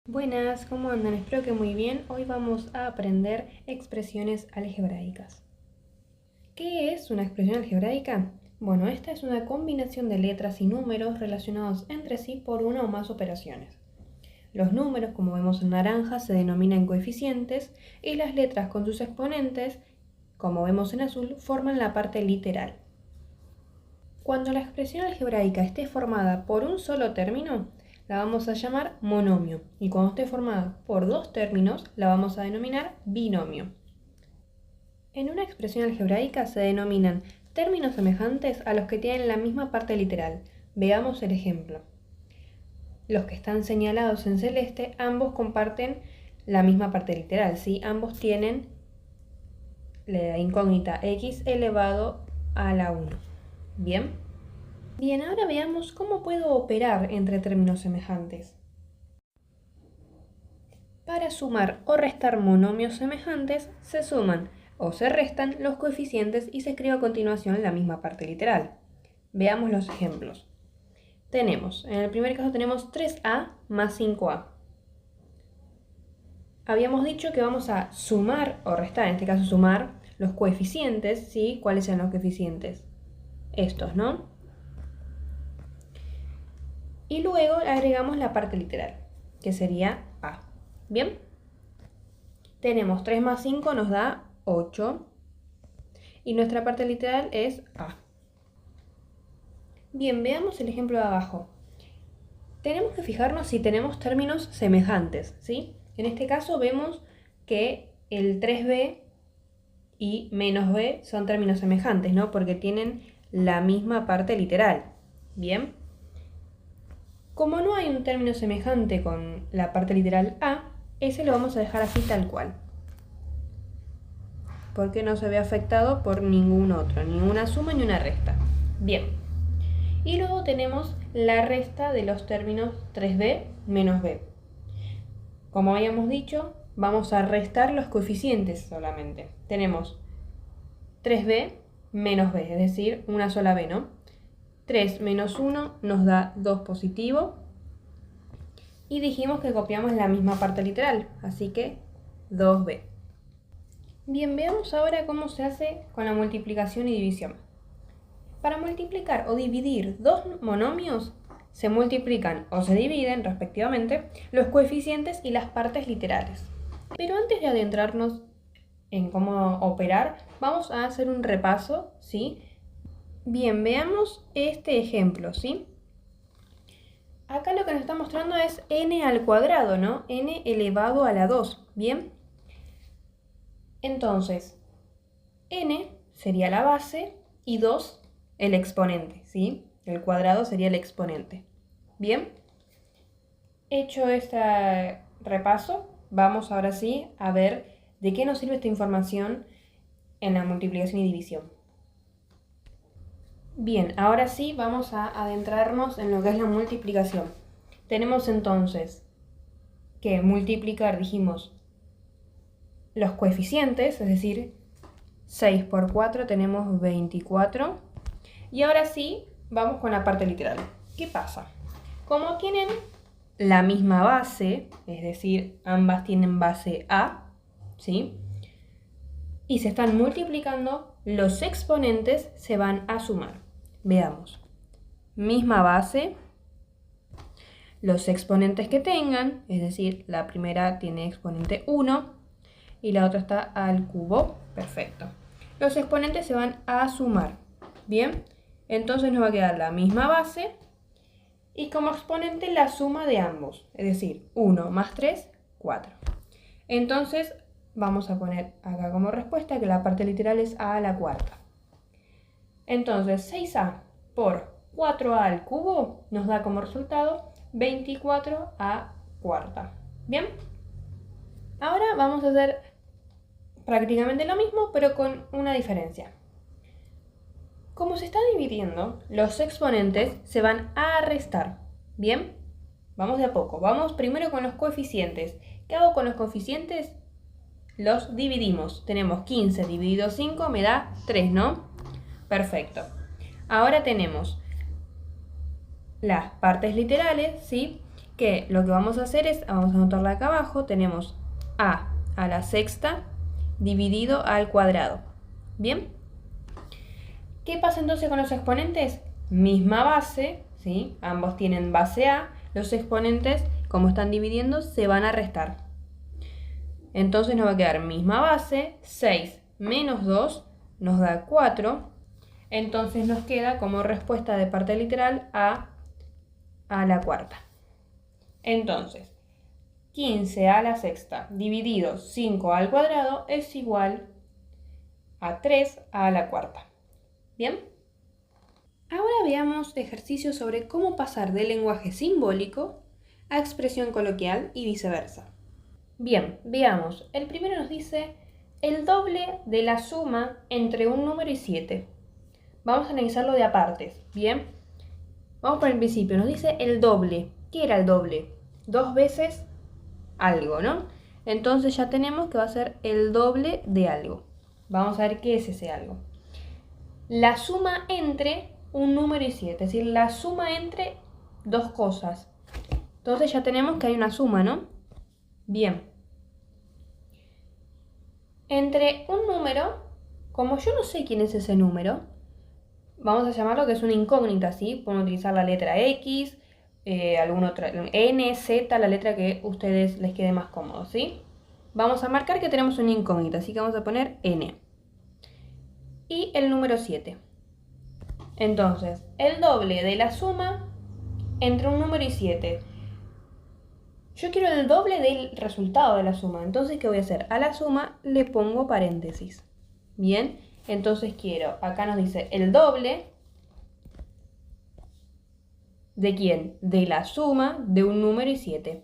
Buenas, ¿cómo andan? Espero que muy bien. Hoy vamos a aprender expresiones algebraicas. ¿Qué es una expresión algebraica? Bueno, esta es una combinación de letras y números relacionados entre sí por una o más operaciones. Los números, como vemos en naranja, se denominan coeficientes y las letras con sus exponentes, como vemos en azul, forman la parte literal. Cuando la expresión algebraica esté formada por un solo término, la vamos a llamar monomio, y cuando esté formada por dos términos, la vamos a denominar binomio. En una expresión algebraica se denominan términos semejantes a los que tienen la misma parte literal. Veamos el ejemplo. Los que están señalados en celeste, ambos comparten la misma parte literal, ¿sí? Ambos tienen la incógnita x elevado a la 1. ¿Bien? Bien, ahora veamos cómo puedo operar entre términos semejantes. Para sumar o restar monomios semejantes, se suman o se restan los coeficientes y se escribe a continuación la misma parte literal. Veamos los ejemplos. En el primer caso tenemos 3a más 5a. Habíamos dicho que vamos a sumar o restar, en este caso sumar, los coeficientes, ¿sí? ¿Cuáles son los coeficientes? Estos, ¿no? Y luego agregamos la parte literal, que sería a. ¿Bien? Tenemos 3 más 5 nos da 8. Y nuestra parte literal es a. Bien, veamos el ejemplo de abajo. Tenemos que fijarnos si tenemos términos semejantes, ¿sí? En este caso vemos que el 3b y menos b son términos semejantes, ¿no? Porque tienen la misma parte literal. ¿Bien? Como no hay un término semejante con la parte literal a, ese lo vamos a dejar así tal cual, porque no se ve afectado por ningún otro, ni una suma ni una resta. Bien, y luego tenemos la resta de los términos 3b menos b. Como habíamos dicho, vamos a restar los coeficientes solamente. Tenemos 3b menos b, es decir, una sola b, ¿no? 3 menos 1 nos da 2 positivo. Y dijimos que copiamos la misma parte literal, así que 2b. Bien, veamos ahora cómo se hace con la multiplicación y división. Para multiplicar o dividir dos monomios, se multiplican o se dividen, respectivamente, los coeficientes y las partes literales. Pero antes de adentrarnos en cómo operar, vamos a hacer un repaso, ¿sí? Bien, veamos este ejemplo, ¿sí? Acá lo que nos está mostrando es n al cuadrado, ¿no? N elevado a la 2, ¿bien? Entonces, n sería la base y 2 el exponente, ¿sí? El cuadrado sería el exponente. ¿Bien? Hecho este repaso, vamos ahora sí a ver de qué nos sirve esta información en la multiplicación y división. Bien, ahora sí vamos a adentrarnos en lo que es la multiplicación. Tenemos entonces que multiplicar, dijimos, los coeficientes, es decir, 6 por 4 tenemos 24. Y ahora sí, vamos con la parte literal. ¿Qué pasa? Como tienen la misma base, es decir, ambas tienen base A, ¿sí? Y se están multiplicando, los exponentes se van a sumar. Veamos. Misma base, los exponentes que tengan, es decir, la primera tiene exponente 1 y la otra está al cubo. Perfecto. Los exponentes se van a sumar. Bien, entonces nos va a quedar la misma base y como exponente la suma de ambos, es decir, 1 más 3, 4. Entonces vamos a poner acá como respuesta que la parte literal es a la cuarta. Entonces 6a por 4a al cubo nos da como resultado 24a cuarta. ¿Bien? Ahora vamos a hacer prácticamente lo mismo, pero con una diferencia. Como se está dividiendo, los exponentes se van a restar. ¿Bien? Vamos de a poco. Vamos primero con los coeficientes. ¿Qué hago con los coeficientes? Los dividimos. Tenemos 15 dividido 5 me da 3, ¿no? Perfecto. Ahora tenemos las partes literales, ¿sí? que lo que vamos a hacer es, vamos a anotarla acá abajo, tenemos a la sexta dividido al cuadrado. ¿Bien? ¿Qué pasa entonces con los exponentes? Misma base, ¿sí? Ambos tienen base A, los exponentes, como están dividiendo, se van a restar. Entonces nos va a quedar misma base, 6 menos 2 nos da 4. Entonces nos queda como respuesta de parte literal a la cuarta. Entonces, 15 a la sexta dividido 5 al cuadrado es igual a 3 a la cuarta. ¿Bien? Ahora veamos ejercicios sobre cómo pasar del lenguaje simbólico a expresión coloquial y viceversa. Bien, veamos. El primero nos dice el doble de la suma entre un número y 7. Vamos a analizarlo de apartes, ¿bien? Vamos por el principio. Nos dice el doble. ¿Qué era el doble? 2 veces algo, ¿no? Entonces ya tenemos que va a ser el doble de algo. Vamos a ver qué es ese algo. La suma entre un número y 7, es decir, la suma entre dos cosas. Entonces ya tenemos que hay una suma, ¿no? Bien. Entre un número, como yo no sé quién es ese número, vamos a llamarlo que es una incógnita, ¿sí? Pueden utilizar la letra X, alguna otra, N, Z, la letra que a ustedes les quede más cómodo, ¿sí? Vamos a marcar que tenemos una incógnita, así que vamos a poner N. Y el número 7. Entonces, el doble de la suma entre un número y 7. Yo quiero el doble del resultado de la suma. Entonces, ¿qué voy a hacer? A la suma le pongo paréntesis. Bien, entonces quiero, acá nos dice el doble ¿de quién? De la suma de un número y 7.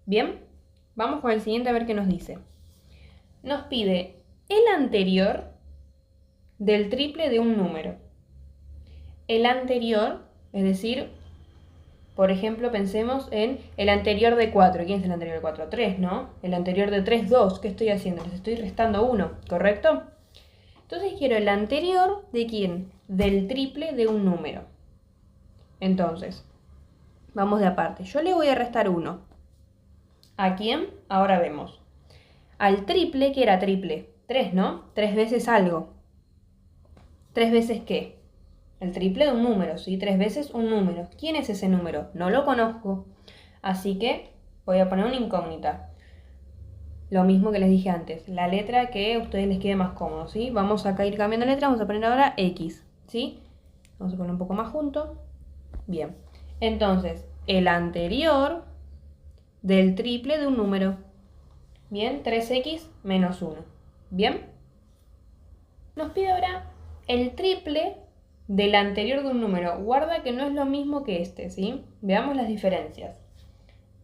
Bien, vamos con el siguiente a ver qué nos dice. Nos pide el anterior del triple de un número. El anterior, es decir, por ejemplo, pensemos en el anterior de 4. ¿Quién es el anterior de 4? 3, ¿no? El anterior de 3, 2. ¿Qué estoy haciendo? Les estoy restando 1, ¿correcto? Entonces quiero el anterior de quién? Del triple de un número. Entonces, vamos de aparte. Yo le voy a restar 1. ¿A quién? Ahora vemos. Al triple, ¿qué era triple? 3, ¿no? 3 veces algo. ¿3 veces qué? El triple de un número, ¿sí? 3 veces un número. ¿Quién es ese número? No lo conozco. Así que voy a poner una incógnita. Lo mismo que les dije antes. La letra que a ustedes les quede más cómodo, ¿sí? Vamos acá a ir cambiando letra. Vamos a poner ahora X, ¿sí? Vamos a poner un poco más junto. Bien. Entonces, el anterior del triple de un número. Bien, 3x menos 1. Bien. Nos pide ahora el triple del anterior de un número. Guarda que no es lo mismo que este, ¿sí? Veamos las diferencias.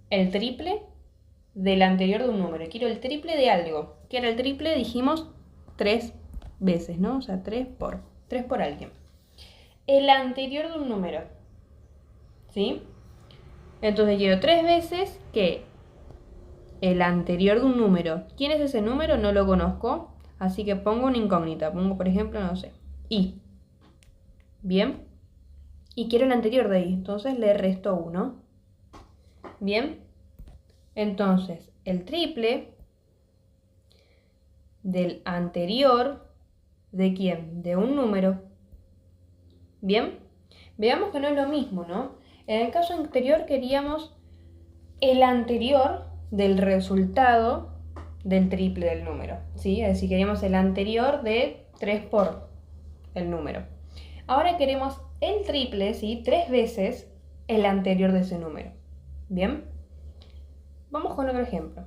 El triple del anterior de un número. Quiero el triple de algo. ¿Qué era el triple? Dijimos 3 veces, ¿no? O sea, 3 por alguien. El anterior de un número, ¿sí? Entonces quiero 3 veces que el anterior de un número. ¿Quién es ese número? No lo conozco. Así que pongo una incógnita. Pongo, por ejemplo, no sé, Y. Bien. Y quiero el anterior de I. Entonces le resto 1. Bien. Entonces, el triple del anterior, ¿de quién? De un número. Bien. Veamos que no es lo mismo, ¿no? En el caso anterior queríamos el anterior del resultado del triple del número, ¿sí? Es decir, queríamos el anterior de 3 por el número. Ahora queremos el triple, ¿sí? 3 veces el anterior de ese número. ¿Bien? Vamos con otro ejemplo.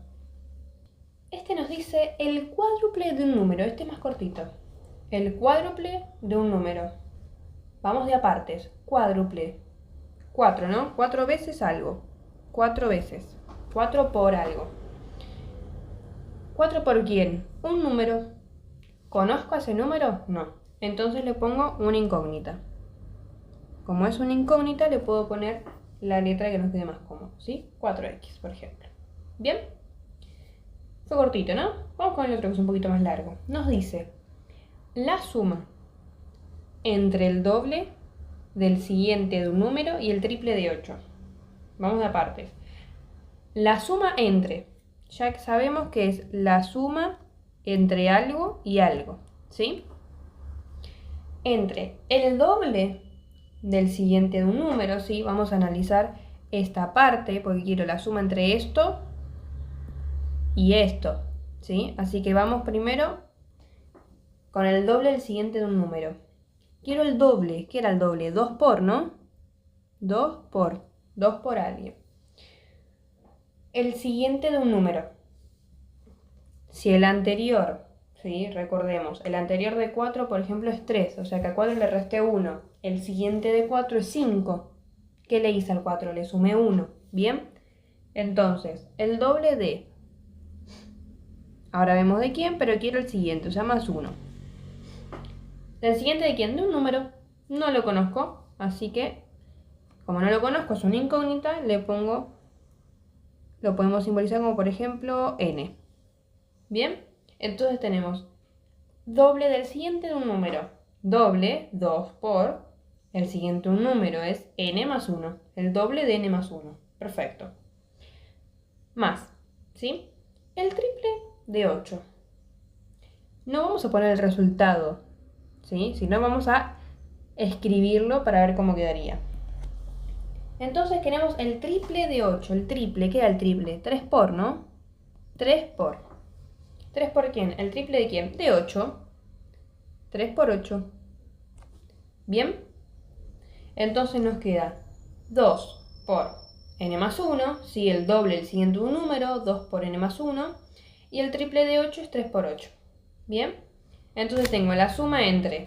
Este nos dice el cuádruple de un número. Este es más cortito. El cuádruple de un número. Vamos de apartes. Cuádruple. 4, ¿no? 4 veces algo. 4 veces. 4 por algo. ¿4 por quién? Un número. ¿Conozco a ese número? No. Entonces le pongo una incógnita. Como es una incógnita, le puedo poner la letra que nos quede más cómodo, ¿sí? 4x, por ejemplo. ¿Bien? Fue cortito, ¿no? Vamos con el otro que es un poquito más largo. Nos dice la suma entre el doble del siguiente de un número y el triple de 8. Vamos a partes. La suma entre, ya que sabemos que es la suma entre algo y algo, ¿sí? Entre el doble del siguiente de un número, ¿sí? Vamos a analizar esta parte porque quiero la suma entre esto y esto, ¿sí? Así que vamos primero con el doble del siguiente de un número. Quiero el doble. ¿Qué era el doble? 2 por, ¿no? 2 por alguien. El siguiente de un número. Si el anterior, ¿sí? Recordemos, el anterior de 4, por ejemplo, es 3, o sea que a 4 le resté 1. El siguiente de 4 es 5. ¿Qué le hice al 4? Le sumé 1. ¿Bien? Entonces, el doble de... Ahora vemos de quién, pero quiero el siguiente, o sea, más 1. ¿El siguiente de quién? De un número. No lo conozco, así que, como no lo conozco, es una incógnita, le pongo... Lo podemos simbolizar como, por ejemplo, n. ¿Bien? Entonces tenemos doble del siguiente de un número. Doble, 2 por... El siguiente de un número es n más 1. El doble de n más 1. Perfecto. Más, ¿sí? El triple de 8. No vamos a poner el resultado, ¿sí? Sino vamos a escribirlo para ver cómo quedaría. Entonces queremos el triple de 8. El triple, ¿qué era el triple? 3 por, ¿no? 3 por. ¿3 por quién? ¿El triple de quién? De 8. 3 por 8. ¿Bien? Entonces nos queda 2 por n más 1. Sí, el doble del siguiente de un número. 2 por n más 1. Y el triple de 8 es 3 por 8. ¿Bien? Entonces tengo la suma entre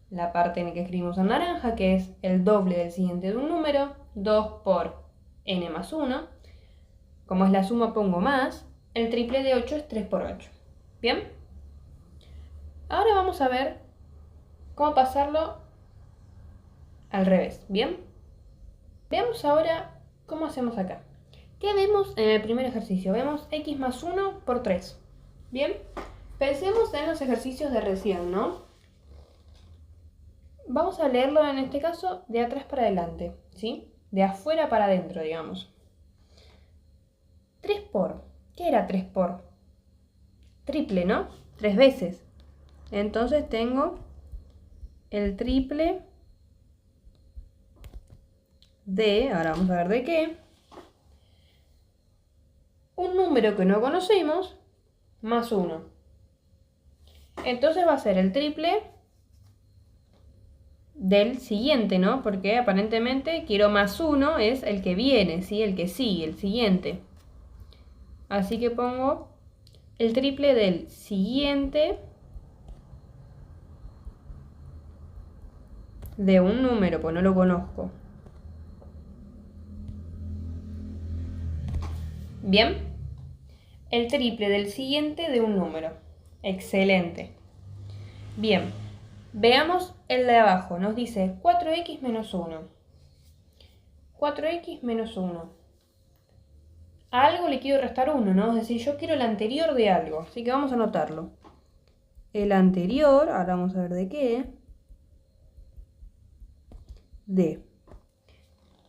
la parte en la que escribimos en naranja, que es el doble del siguiente de un número, 2 por n más 1. Como es la suma pongo más, el triple de 8 es 3 por 8. ¿Bien? Ahora vamos a ver cómo pasarlo al revés. ¿Bien? Veamos ahora cómo hacemos acá. ¿Qué vemos en el primer ejercicio? Vemos x más 1 por 3. ¿Bien? Pensemos en los ejercicios de recién, ¿no? Vamos a leerlo en este caso de atrás para adelante, ¿sí? De afuera para adentro, digamos. 3 por. ¿Qué era 3 por? Triple, ¿no? 3 veces. Entonces tengo el triple de, ahora vamos a ver de qué, un número que no conocemos más 1. Entonces va a ser el triple del siguiente, ¿no? Porque aparentemente quiero más 1 es el que viene, ¿sí? El que sigue, el siguiente. Así que pongo el triple del siguiente de un número, pues no lo conozco. ¿Bien? El triple del siguiente de un número. Excelente. Bien. Veamos el de abajo. Nos dice 4x menos 1. 4x menos 1. A algo le quiero restar 1, ¿no? Es decir, yo quiero el anterior de algo. Así que vamos a anotarlo. El anterior, ahora vamos a ver de qué. De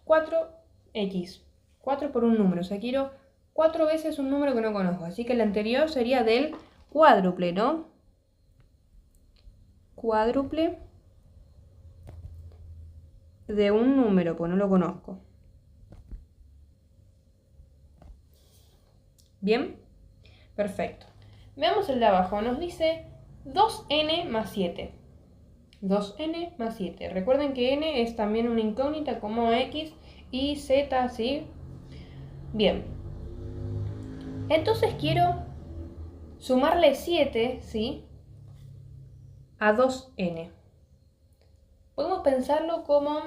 4x. 4 por un número. O sea, quiero 4 veces un número que no conozco. Así que el anterior sería del cuádruple, ¿no? Cuádruple de un número, pues no lo conozco. ¿Bien? Perfecto. Veamos el de abajo. Nos dice 2n más 7. 2n más 7. Recuerden que n es también una incógnita como x y z, ¿sí? Bien. Entonces quiero sumarle 7, ¿sí? A 2n. Podemos pensarlo como,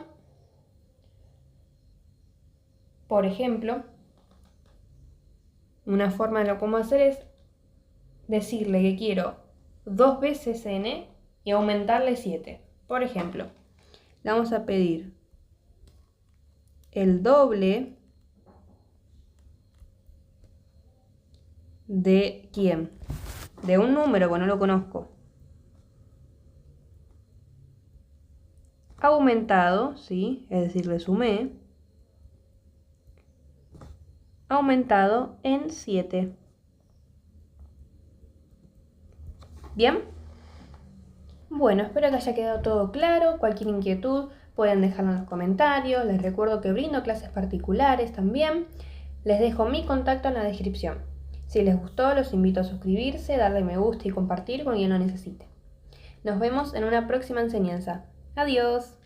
por ejemplo, una forma de lo que podemos hacer es decirle que quiero 2 veces n y aumentarle 7. Por ejemplo, le vamos a pedir el doble de ¿quién? De un número que no lo conozco. Aumentado, ¿sí? Es decir, le sumé. aumentado en 7. ¿Bien? Bueno, espero que haya quedado todo claro. Cualquier inquietud pueden dejarla en los comentarios. Les recuerdo que brindo clases particulares también. Les dejo mi contacto en la descripción. Si les gustó, los invito a suscribirse, darle me gusta y compartir con quien lo necesite. Nos vemos en una próxima enseñanza. Adiós.